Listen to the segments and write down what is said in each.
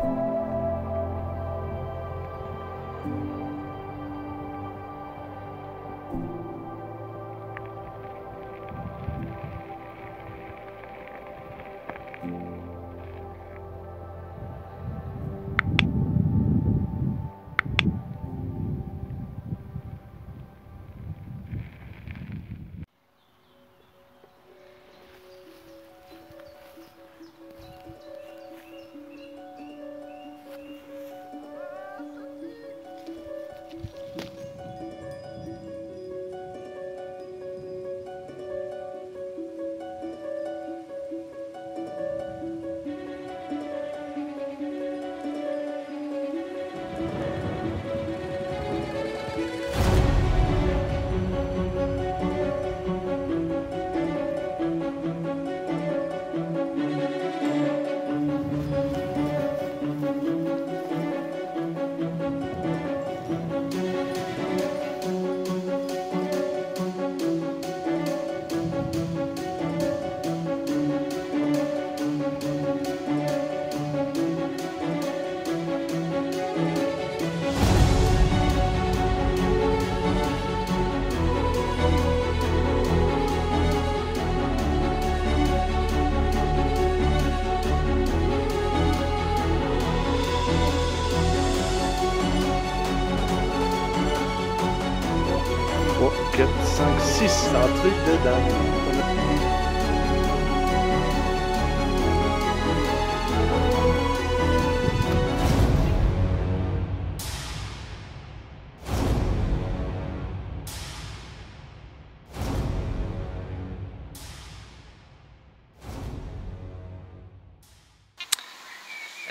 3, 4, 5, 6, c'est un truc de dingue.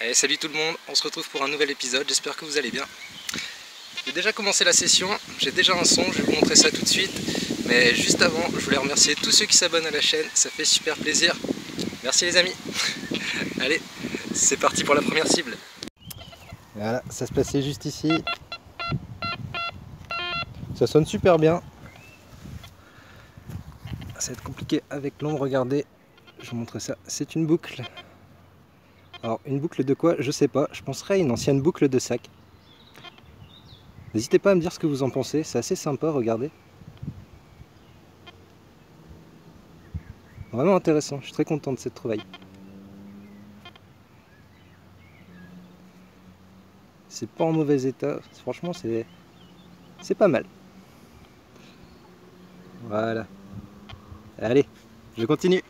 Allez, salut tout le monde, on se retrouve pour un nouvel épisode, j'espère que vous allez bien. J'ai déjà commencé la session, j'ai déjà un son, je vais vous montrer ça tout de suite. Mais juste avant, je voulais remercier tous ceux qui s'abonnent à la chaîne, ça fait super plaisir. Merci les amis. Allez, c'est parti pour la première cible. Voilà, ça se passait juste ici. Ça sonne super bien. Ça va être compliqué avec l'ombre, regardez. Je vous montre ça, c'est une boucle. Alors, une boucle de quoi? Je sais pas, je penserais à une ancienne boucle de sac. N'hésitez pas à me dire ce que vous en pensez, c'est assez sympa, regardez. Vraiment intéressant, je suis très content de cette trouvaille. C'est pas en mauvais état, franchement c'est pas mal. Voilà. Allez, je continue.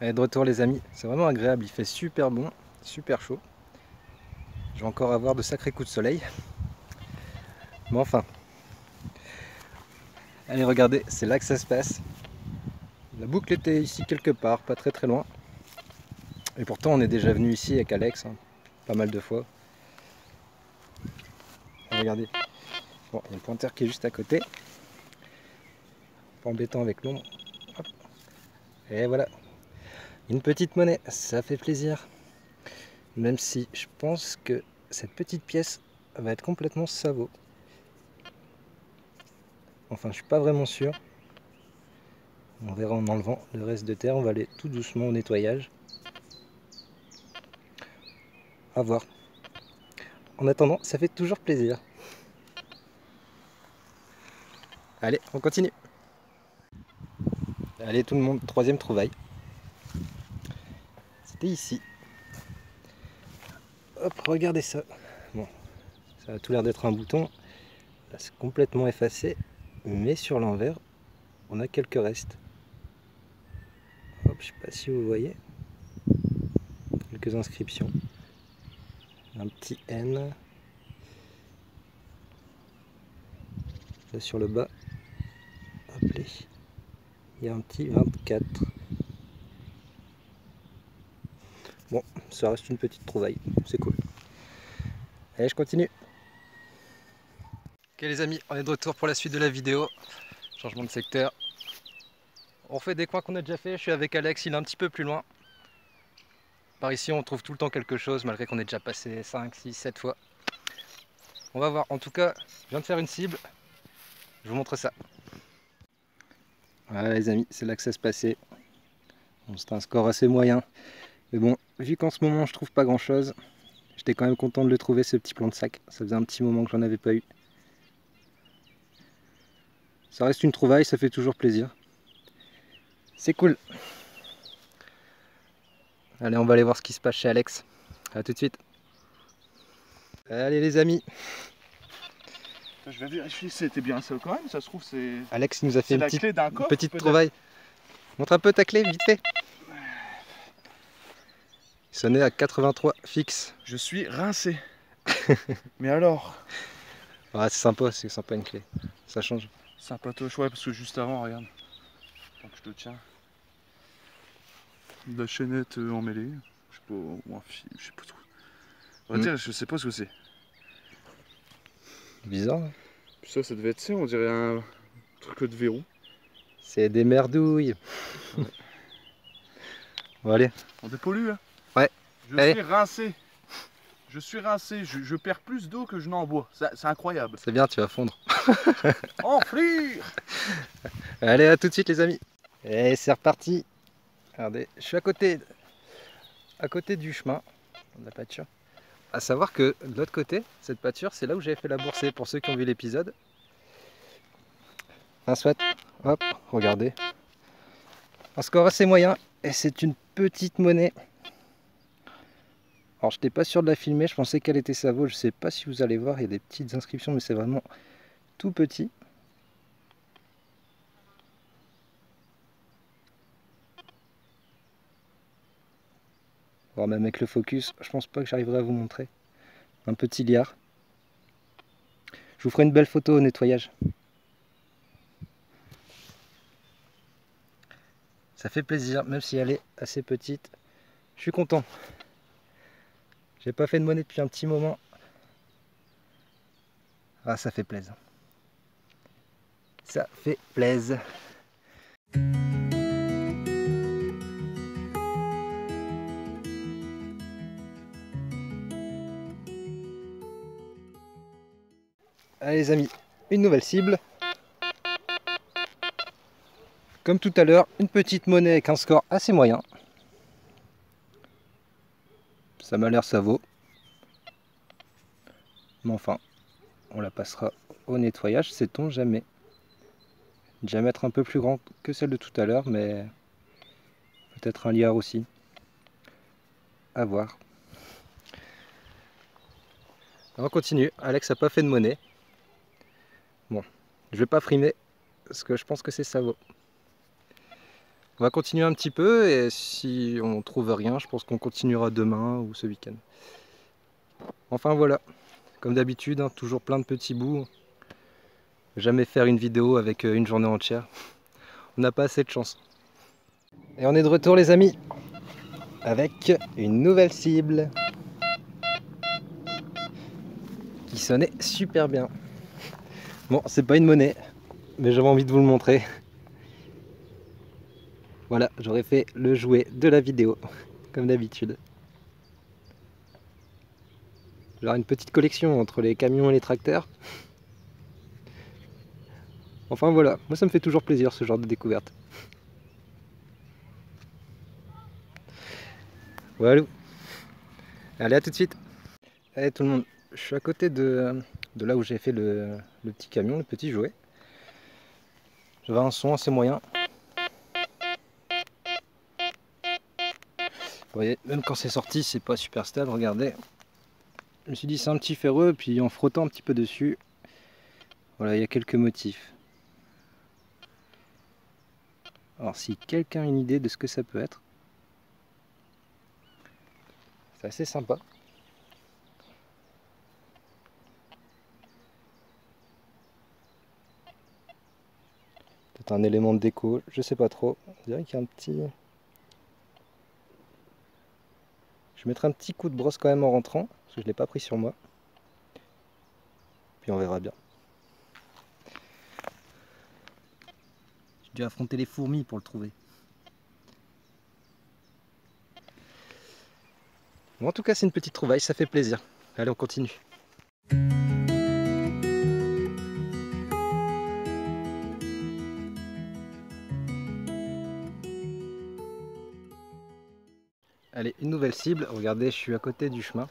Allez, de retour les amis, c'est vraiment agréable, il fait super bon, super chaud. Je vais encore avoir de sacrés coups de soleil. Mais enfin. Allez, regardez, c'est là que ça se passe. La boucle était ici quelque part, pas très très loin. Et pourtant on est déjà venu ici avec Alex, hein, pas mal de fois. Regardez. Bon, il y a le pointeur qui est juste à côté. Pas embêtant avec l'ombre. Et voilà. Une petite monnaie, ça fait plaisir. Même si je pense que cette petite pièce va être complètement sabot. Enfin, je suis pas vraiment sûr. On verra en enlevant le reste de terre. On va aller tout doucement au nettoyage. À voir. En attendant, ça fait toujours plaisir. Allez, on continue. Allez tout le monde, troisième trouvaille. C'était ici. Hop, regardez ça. Bon, ça a tout l'air d'être un bouton. Là, c'est complètement effacé. Mais sur l'envers, on a quelques restes. Hop, je sais pas si vous voyez. Quelques inscriptions. Un petit N. Là sur le bas. Hop là. Il y a un petit 24. Bon, ça reste une petite trouvaille. C'est cool. Allez, je continue. Ok les amis, on est de retour pour la suite de la vidéo. Changement de secteur. On refait des coins qu'on a déjà fait, je suis avec Alex, il est un petit peu plus loin. Par ici on trouve tout le temps quelque chose malgré qu'on ait déjà passé 5, 6, 7 fois. On va voir, en tout cas, je viens de faire une cible. Je vous montre ça. Voilà les amis, c'est là que ça se passait. Bon, c'était un score assez moyen. Mais bon, vu qu'en ce moment je trouve pas grand chose, j'étais quand même content de le trouver, ce petit plan de sac. Ça faisait un petit moment que j'en avais pas eu. Ça reste une trouvaille, ça fait toujours plaisir. C'est cool. Allez, on va aller voir ce qui se passe chez Alex. A tout de suite. Allez les amis. Je vais vérifier si c'était bien ça quand même, ça se trouve c'est... Alex nous a fait C'est la clé d'un une coffre, petite peut-être. trouvaille. Montre un peu ta clé, vite fait. Il sonnait à 83 fixe. Je suis rincé. Mais alors, Ouais, c'est sympa une clé. Ça change. sympatoche, ouais, parce que juste avant, regarde. Tant que je te tiens. De la chaînette emmêlée. Je sais pas, ou un fil, je sais pas trop. On va dire, je sais pas ce que c'est. Bizarre. Hein. Ça devait être ça, on dirait un truc de verrou. C'est des merdouilles. Ouais. Bon allez. On dépollue, hein. Ouais. Je Allez. suis rincé. Je suis rincé, je perds plus d'eau que je n'en bois. C'est incroyable. C'est bien, tu vas fondre. Enflure. Allez, à tout de suite les amis. Et c'est reparti. Regardez, je suis à côté du chemin de la pâture. À savoir que de l'autre côté, cette pâture, c'est là où j'avais fait la boursée pour ceux qui ont vu l'épisode. Un soit, hop, regardez. Un score assez moyen et c'est une petite monnaie. Alors je n'étais pas sûr de la filmer, je pensais qu'elle était sa vaut. Je sais pas si vous allez voir, il y a des petites inscriptions mais c'est vraiment tout petit. Voire même avec le focus, je pense pas que j'arriverai à vous montrer. Un petit liard. Je vous ferai une belle photo au nettoyage. Ça fait plaisir, même si elle est assez petite. Je suis content. J'ai pas fait de monnaie depuis un petit moment. Ah, ça fait plaisir. Ça fait plaisir. Allez les amis, une nouvelle cible. Comme tout à l'heure, une petite monnaie avec un score assez moyen. Ça m'a l'air ça vaut. Mais enfin, on la passera au nettoyage, sait-on jamais. Diamètre un peu plus grand que celle de tout à l'heure, mais peut-être un liard aussi. À voir. On continue. Alex n'a pas fait de monnaie. Bon, je vais pas frimer parce que je pense que c'est ça vaut. On va continuer un petit peu et si on trouve rien, je pense qu'on continuera demain ou ce week-end. Enfin voilà, comme d'habitude, hein, toujours plein de petits bouts. Jamais faire une vidéo avec une journée entière. On n'a pas assez de chance. Et on est de retour les amis, avec une nouvelle cible qui sonnait super bien. Bon, c'est pas une monnaie, mais j'avais envie de vous le montrer. Voilà, j'aurais fait le jouet de la vidéo, comme d'habitude. J'aurai une petite collection entre les camions et les tracteurs. Enfin voilà, moi ça me fait toujours plaisir ce genre de découverte. Voilà. Allez, à tout de suite. Allez tout le monde, je suis à côté de là où j'ai fait le petit camion, le petit jouet. J'avais un son assez moyen. Vous voyez, même quand c'est sorti, c'est pas super stable, regardez. Je me suis dit c'est un petit ferreux, puis en frottant un petit peu dessus, voilà, il y a quelques motifs. Alors si quelqu'un a une idée de ce que ça peut être, c'est assez sympa. Peut-être un élément de déco, je sais pas trop. On dirait qu'il y a un petit... Je mettrai un petit coup de brosse quand même en rentrant, parce que je ne l'ai pas pris sur moi. Puis on verra bien. J'ai dû affronter les fourmis pour le trouver. Bon, en tout cas, c'est une petite trouvaille, ça fait plaisir. Allez, on continue. Allez, une nouvelle cible. Regardez, je suis à côté du chemin.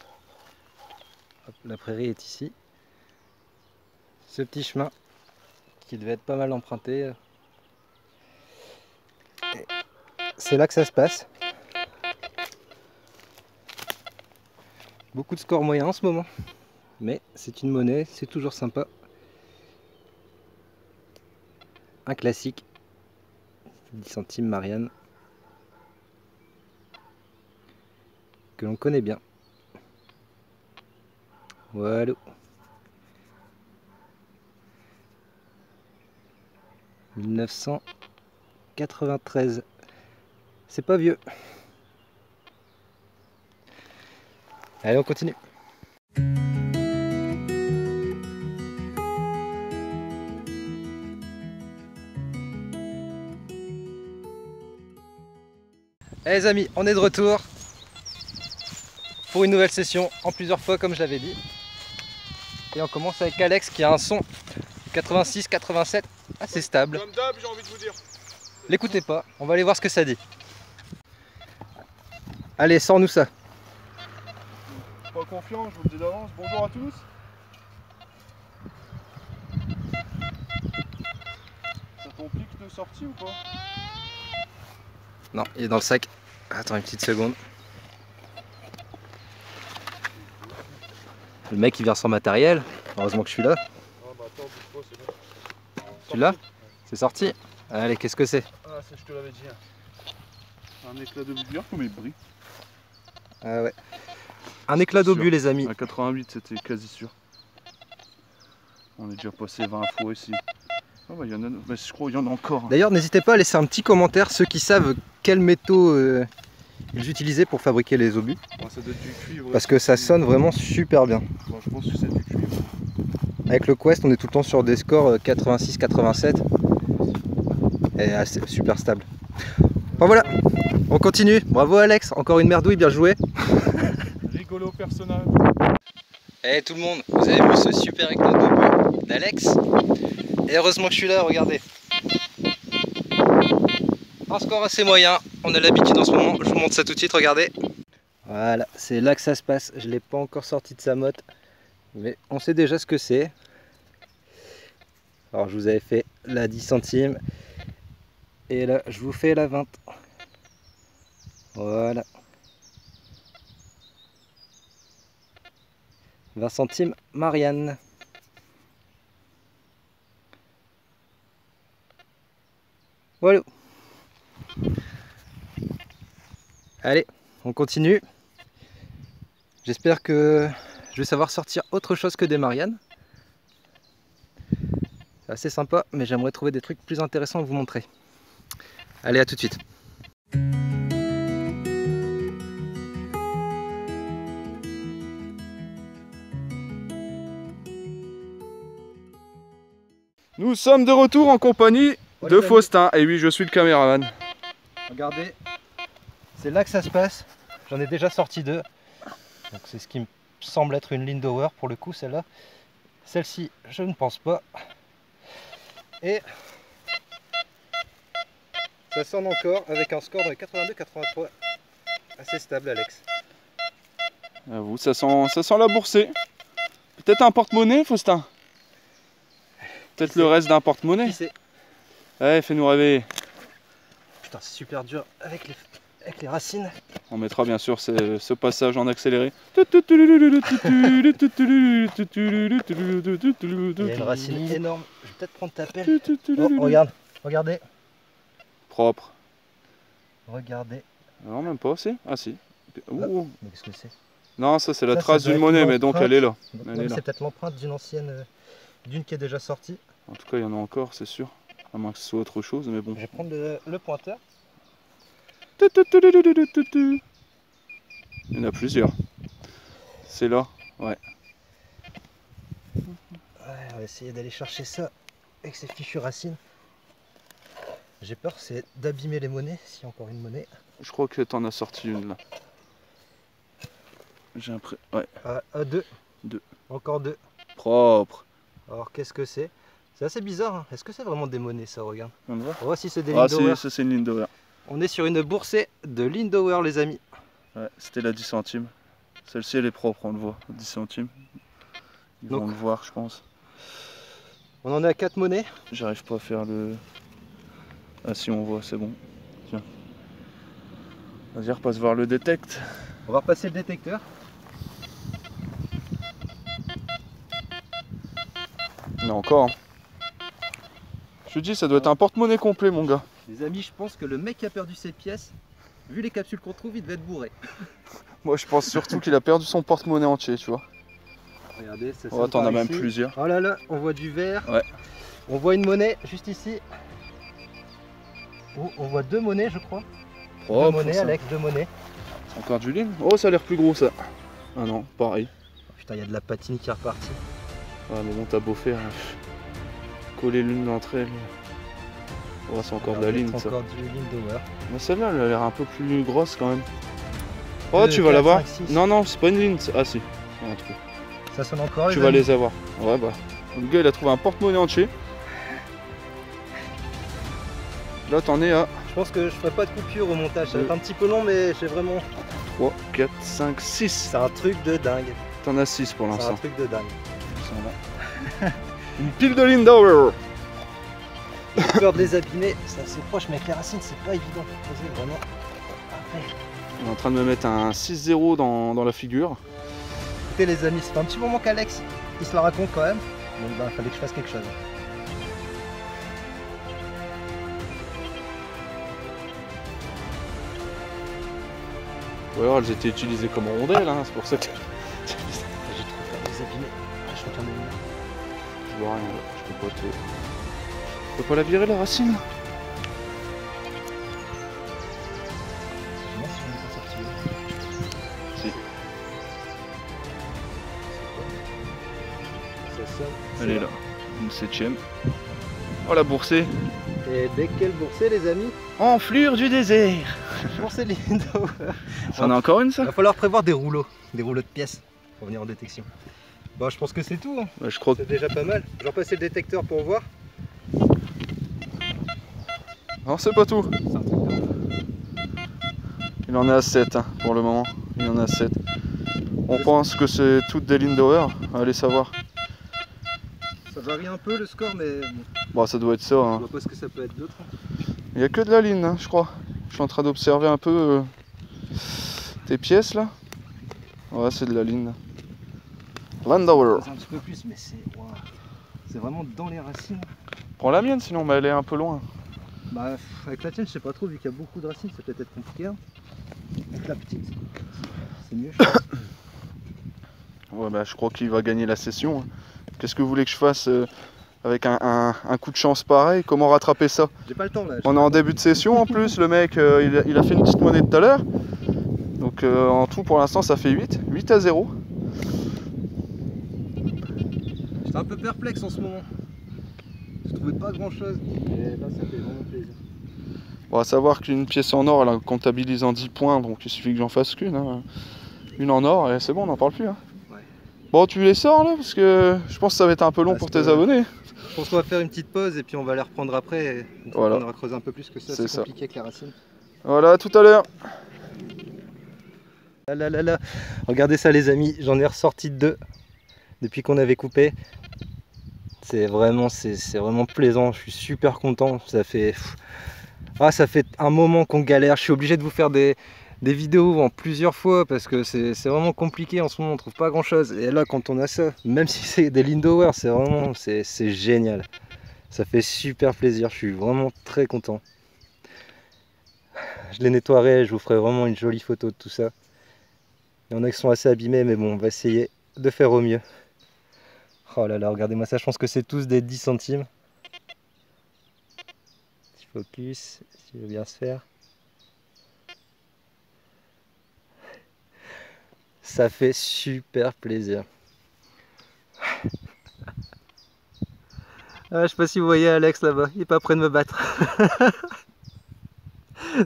Hop, la prairie est ici. Ce petit chemin qui devait être pas mal emprunté. C'est là que ça se passe. Beaucoup de scores moyens en ce moment. Mais c'est une monnaie, c'est toujours sympa. Un classique. 10 centimes Marianne. Que l'on connaît bien. Voilà. « 1993. C'est pas vieux. Allez, on continue. Allez les amis, on est de retour pour une nouvelle session en plusieurs fois comme je l'avais dit. Et on commence avec Alex qui a un son 86-87 assez stable. Comme d'hab, j'ai envie de vous dire. L'écoutez pas, on va aller voir ce que ça dit. Allez, sors-nous ça. Pas confiant, je vous le dis d'avance. Bonjour à tous. Ça ton pic de sortie ou pas? Non, il est dans le sac. Attends une petite seconde. Le mec il vient sans matériel. Heureusement que je suis là. Ah bah attends, bouge pas, c'est bon. Tu l'as? C'est sorti. Allez, qu'est-ce que c'est? Ah, ça je te l'avais dit. Un éclat de lumière comme il brille. Ah ouais. Un éclat d'obus les amis. À 88 c'était quasi sûr. On est déjà passé 20 fois ici. Ah bah, y en a, bah, je crois qu'il y en a encore. Hein. D'ailleurs n'hésitez pas à laisser un petit commentaire ceux qui savent quels métaux ils utilisaient pour fabriquer les obus. Bon, ça doit être du cuivre. Parce que ça sonne vraiment super bien. Bon, je pense que c'est du cuivre. Avec le Quest on est tout le temps sur des scores 86-87. Et c'est super stable. Bon voilà, on continue. Bravo Alex, encore une merdouille, bien joué. Rigolo personnage. Eh tout le monde, vous avez vu ce super éclat d'obus d'Alex? Et heureusement que je suis là, regardez. Un score assez moyen, on a l'habitude en ce moment, je vous montre ça tout de suite, regardez. Voilà, c'est là que ça se passe, je ne l'ai pas encore sorti de sa motte, mais on sait déjà ce que c'est. Alors je vous avais fait la 10 centimes, et là je vous fais la 20. Voilà. 20 centimes Marianne. Voilà. Allez, on continue. J'espère que je vais savoir sortir autre chose que des Marianne. C'est assez sympa, mais j'aimerais trouver des trucs plus intéressants à vous montrer. Allez, à tout de suite. Nous sommes de retour en compagnie de Faustin. Et oui, je suis le caméraman. Regardez, c'est là que ça se passe. J'en ai déjà sorti deux. Donc c'est ce qui me semble être une Lindauer pour le coup, celle-là. Celle-ci, je ne pense pas. Et ça sonne encore avec un score de 82-83. Assez stable, Alex. Avoue, ça sent la boursée. Peut-être un porte-monnaie, Faustin. Peut-être le reste d'un porte-monnaie. Qui c'est? Ouais, fais-nous rêver. Putain, c'est super dur avec les racines. On mettra bien sûr ce passage en accéléré. Il y a une racine énorme. Je vais peut-être prendre ta pelle. Oh, regarde, regardez. Propre. Regardez. Non, même pas, si. Ah si. Ouh. Mais qu'est-ce que c'est? Non, ça c'est la Ça trace doit d'une être monnaie, mais donc elle est là. Elle est là. C'est peut-être l'empreinte d'une ancienne, d'une qui est déjà sortie. En tout cas, il y en a encore, c'est sûr. À moins que ce soit autre chose, mais bon. Je vais prendre le pointeur. Il y en a plusieurs. C'est là, ouais. Ouais, on va essayer d'aller chercher ça avec ces fichues racines. J'ai peur, c'est d'abîmer les monnaies, s'il y a encore une monnaie. Je crois que t'en as sorti une là. J'ai un prêt. Ouais. Deux. Deux. Encore deux. Propre. Alors qu'est-ce que c'est? C'est assez bizarre, hein. Est-ce que c'est vraiment des monnaies ça, regarde? On voit. On voit si c'est des Ah Lindauer. si, ça c'est une Lindauer. On est sur une boursée de Lindauer les amis. Ouais, c'était la 10 centimes. Celle-ci elle est propre, on le voit, 10 centimes. Ils vont Donc, le voir je pense. on en est à 4 monnaies. J'arrive pas à faire le... Ah si on voit, c'est bon. Tiens. Vas-y, repasse voir le détect. On va repasser le détecteur. Il y en a encore. Hein. Je te dis, ça doit être un porte-monnaie complet mon gars. Les amis, je pense que le mec qui a perdu ses pièces, vu les capsules qu'on trouve, il devait être bourré. Moi je pense surtout qu'il a perdu son porte-monnaie entier, tu vois. Regardez, ça Oh, t'en as même plusieurs. Oh là là, on voit du vert. Ouais. On voit une monnaie juste ici. Oh, on voit 2 monnaies, je crois. Oh, 2 monnaies, Alex, 2 monnaies. C'est encore du ligne. Oh, ça a l'air plus gros ça. Ah non, pareil. Oh, putain, il y a de la patine qui est repartie. Ah mais bon, t'as beau faire. Coller l'une d'entre elles. Oh, c'est encore de la ligne ça. Encore du ligne d'Ower. Mais celle-là, elle a l'air un peu plus grosse quand même. Oh, tu vas la voir. Non, non, c'est pas une ligne. Ah si, il y a un trou. Ça sonne encore. Tu vas les avoir. Ouais, bah. Le gars, il a trouvé un porte-monnaie entier. Là, t'en es à Je pense que je ferai pas de coupure au montage. Ça va être un petit peu long, mais j'ai vraiment. 3, 4, 5, 6. C'est un truc de dingue. T'en as 6 pour C'est un l'instant. truc de dingue. Une pile de Lindauer. J'ai peur de les abîmer. C'est assez proche, mais avec les racines, c'est pas évident. Poser vraiment. On est en train de me mettre un 6-0 dans la figure. Écoutez les amis, ça fait un petit moment qu'Alex il se la raconte quand même. Donc il fallait que je fasse quelque chose. Ou alors elles étaient utilisées comme rondelles, hein, c'est pour ça que... J'ai trop peur de les abîmer. Je retourne une main. Je vois rien, je peux pas te... Je peux pas la virer la racine. Je sais pas si on est pas sorti. Si. Ça sonne. Elle est là, une 7ème. Oh la boursée. Et dès quelle boursée les amis? Enflure du désert. Boursée Lindauer. Ça en a encore une ça? Il va falloir prévoir des rouleaux de pièces pour venir en détection. Bon, je pense que c'est tout. Hein. Bah, je crois que... C'est déjà pas mal. Je vais repasser le détecteur pour voir. Non, c'est pas tout. C'est un truc de ouf. Il en est à 7 hein, pour le moment. Il en a 7. On pense que c'est toutes des Lindauer. Allez savoir. Ça varie un peu le score, mais bon, Bon, ça doit être ça. je Hein. vois pas ce que ça peut être d'autre. Il n'y a que de la ligne, hein, je crois. Je suis en train d'observer un peu tes pièces là. Ouais, c'est de la ligne. Lindauer. C'est un petit peu plus, mais c'est wow. C'est vraiment dans les racines. Prends la mienne sinon, mais elle est un peu loin. Bah, avec la tienne, je sais pas trop, vu qu'il y a beaucoup de racines, ça peut être compliqué. Hein. Avec la petite, c'est mieux. Ouais, bah, je crois qu'il va gagner la session. Hein. Qu'est-ce que vous voulez que je fasse avec un coup de chance pareil? Comment rattraper ça? J'ai pas le temps là. On est en début de session en plus, le mec il a fait une petite monnaie tout à l'heure. Donc en tout pour l'instant ça fait 8-0. J'étais un peu perplexe en ce moment. Je trouvais pas grand chose. Et là ça fait vraiment plaisir. Bon, à savoir qu'une pièce en or elle comptabilise en 10 points, donc il suffit que j'en fasse qu'une. Hein. Une en or et c'est bon, on n'en parle plus. Hein. Ouais. Bon, tu les sors là parce que je pense que ça va être un peu long pour tes abonnés. Je pense qu'on va faire une petite pause et puis on va les reprendre après. Une fois Voilà. qu'on aura creusé un peu plus que ça, C'est c'est ça. compliqué avec les racines. Voilà, à tout à l'heure. Là là là là. Regardez ça les amis, j'en ai ressorti 2 depuis qu'on avait coupé. C'est vraiment plaisant, je suis super content. Ça fait un moment qu'on galère. Je suis obligé de vous faire des vidéos en plusieurs fois parce que c'est vraiment compliqué en ce moment, on trouve pas grand chose. Et là quand on a ça, même si c'est des Lindauer, c'est vraiment c'est génial. Ça fait super plaisir, je suis vraiment très content. Je les nettoierai, je vous ferai vraiment une jolie photo de tout ça. Il y en a qui sont assez abîmés, mais bon, on va essayer de faire au mieux. Oh là là, regardez-moi ça, je pense que c'est tous des 10 centimes. Petit focus, s'il veut bien se faire. Ça fait super plaisir. Ah, je sais pas si vous voyez Alex là-bas, il est pas prêt de me battre.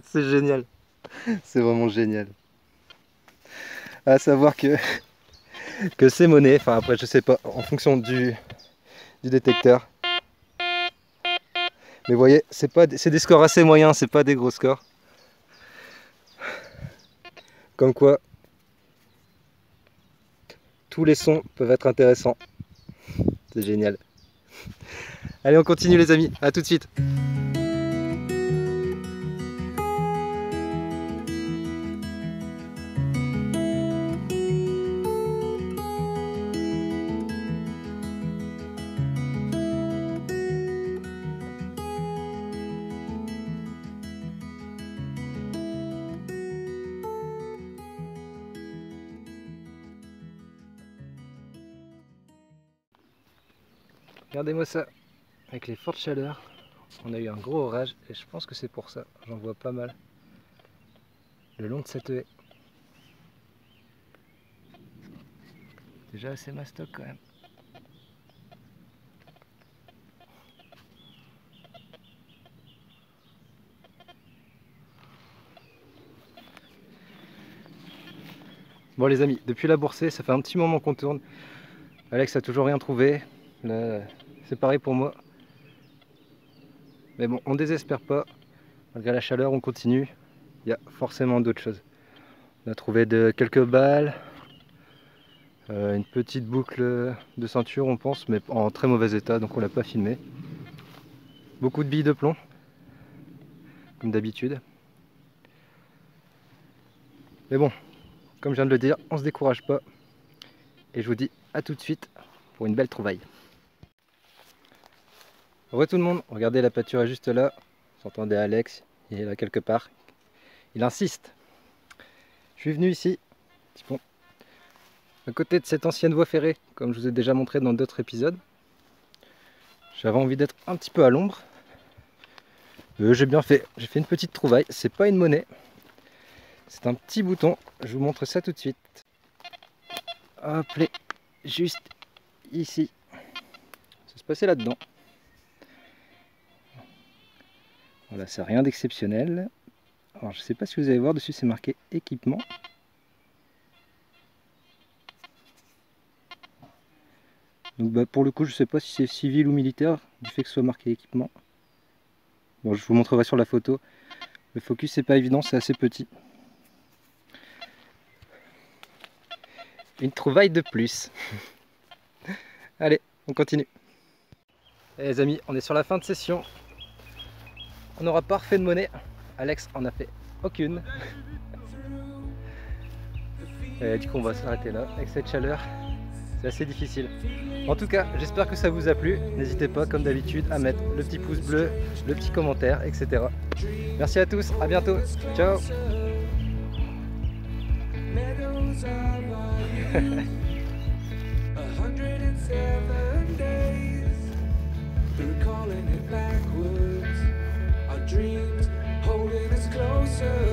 C'est génial. C'est vraiment génial. À savoir que ces monnaies, enfin après je sais pas, en fonction du détecteur. Mais vous voyez, c'est des scores assez moyens, c'est pas des gros scores. Comme quoi, tous les sons peuvent être intéressants. C'est génial. Allez, on continue les amis, à tout de suite. Regardez-moi ça, avec les fortes chaleurs, on a eu un gros orage et je pense que c'est pour ça, j'en vois pas mal le long de cette haie. Déjà assez mastoc quand même. Bon les amis, depuis la boursée, ça fait un petit moment qu'on tourne. Alex a toujours rien trouvé. Là, c'est pareil pour moi. Mais bon, on désespère pas. Malgré la chaleur, on continue. Il y a forcément d'autres choses. On a trouvé quelques balles. Une petite boucle de ceinture, on pense, mais en très mauvais état, donc on l'a pas filmé. Beaucoup de billes de plomb, comme d'habitude. Mais bon, comme je viens de le dire, on se décourage pas. Et je vous dis à tout de suite pour une belle trouvaille. Re tout le monde, regardez, la pâture est juste là. Vous entendez Alex, il est là quelque part. Il insiste. Je suis venu ici, petit pont, à côté de cette ancienne voie ferrée, comme je vous ai déjà montré dans d'autres épisodes. J'avais envie d'être un petit peu à l'ombre. J'ai bien fait, j'ai fait une petite trouvaille. C'est pas une monnaie, c'est un petit bouton. Je vous montre ça tout de suite. Hop là, juste ici. Ça se passait là-dedans. Voilà, c'est rien d'exceptionnel. Alors je sais pas si vous allez voir, dessus c'est marqué équipement. Donc bah, pour le coup je sais pas si c'est civil ou militaire du fait que ce soit marqué équipement. Bon, je vous montrerai sur la photo. Le focus c'est pas évident, c'est assez petit. Une trouvaille de plus. Allez, on continue. Et les amis, on est sur la fin de session. On n'aura pas refait de monnaie. Alex en a fait aucune. Et du coup on va s'arrêter là. Avec cette chaleur, c'est assez difficile. En tout cas, j'espère que ça vous a plu. N'hésitez pas, comme d'habitude, à mettre le petit pouce bleu, le petit commentaire, etc. Merci à tous, à bientôt. Ciao. Dreams holding us closer.